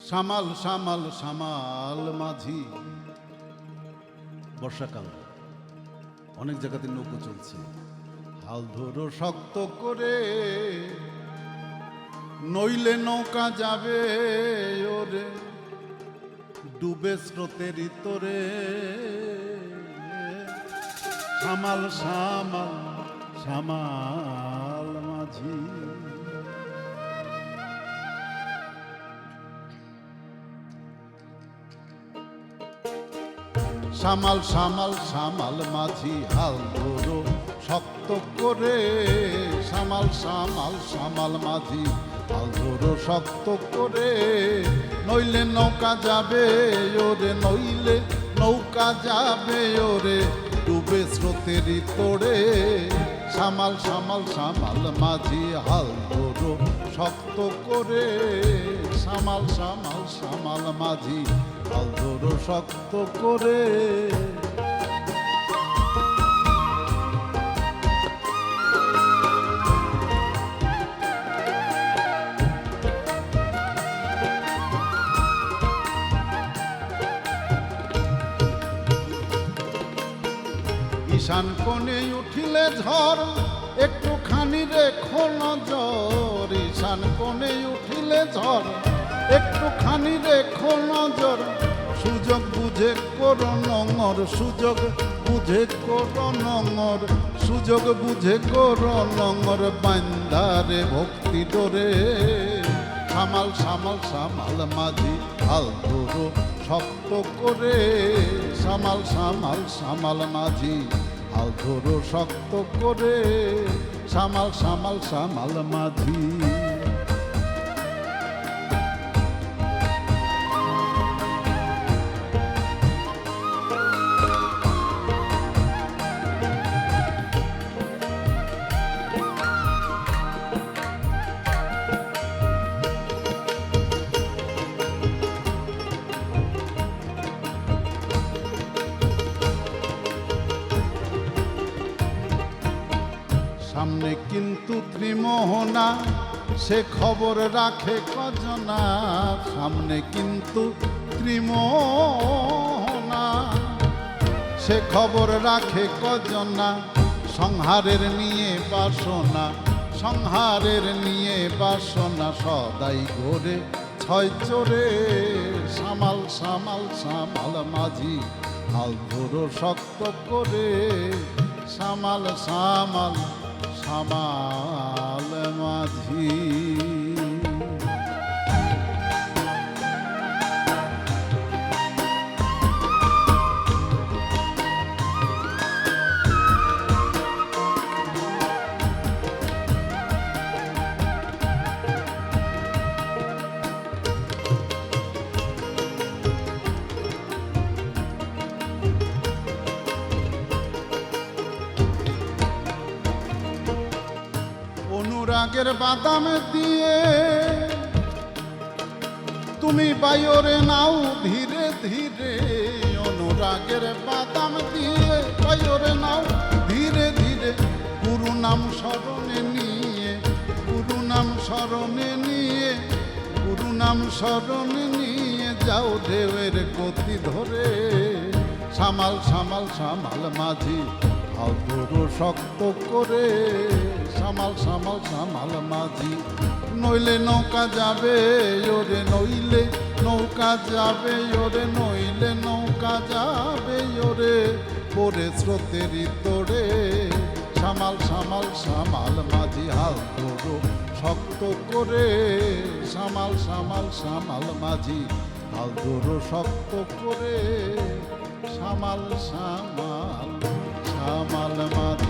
সামাল সামাল সামাল মাঝি। বর্ষাকাল, অনেক জায়গাতে নৌকো চলছে। হাল ধরো শক্ত করে, নইলে নৌকা যাবে ওরে ডুবে স্রোতের তোরে। সামাল সামাল সামাল মাঝি। সামাল সামাল সামাল মাঝি, হাল ধরো শক্ত করে। সামাল সামাল সামাল মাঝি, হাল ধরো শক্ত করে। নইলে নৌকা যাবে ওরে, নইলে নৌকা যাবে ওরে ডুবে স্রোতের তোড়ে। সামাল সামাল সামাল মাঝি, হাল ধরো শক্ত করে। সামাল সামাল সামাল মাঝি, হাল ধরো শক্ত করে। ঈশান কোণে উঠিলে ঝড়, একটুখানি রেখো নজর। ঈশান কোণে উঠিলে ঝড়, একটুখানি রেখো নজর। সুযোগ বুঝে করো নঙর, সুযোগ বুঝে করো নঙর। সুযোগ বুঝে করো নঙর, বান্ধারে ভক্তি ডোরে। সামাল সামাল সামাল মাঝি, হাল ধরো শক্ত করে। সামাল সামাল সামাল মাঝি, হাল ধরো শক্ত করে। সামাল সামাল সামাল মাঝি। সামনে কিন্তু ত্রিমোহনা, সে খবর রাখে কজনা। সামনে কিন্তু ত্রিমোহনা, সে খবর রাখে কজনা। সংহারের নিয়ে বাসনা, সংহারের নিয়ে বাসনা। সদাই ঘোরে ছয় চোরে। সামাল সামাল সামাল মাঝি, হাল ধরো শক্ত করে। সামাল সামাল সামাল মাঝি। অনুরাগের বাদাম দিয়ে তুমি বায়রে নাও ধীরে ধীরে। অনুরাগের বাদাম দিয়ে বায়রে নাও ধীরে ধীরে। গুরু নাম স্মরণে নিয়ে, গুরু নাম স্মরণে নিয়ে, গুরু নাম স্মরণে নিয়ে যাও ঢেউয়ের গতি ধরে। সামাল সামাল সামাল মাঝি, হাল ধরো শক্ত করে। সামাল সামাল সামাল মাঝি, নইলে নৌকা যাবে ওরে, নইলে নৌকা যাবে ওরে, নইলে নৌকা যাবে ওরে পরে স্রোতের তোড়ে। সামাল সামাল সামাল মাঝি, হাল ধরো শক্ত করে। সামাল সামাল সামাল মাঝি, হাল ধরো শক্ত করে। সামাল সামাল সামাল মাঝি।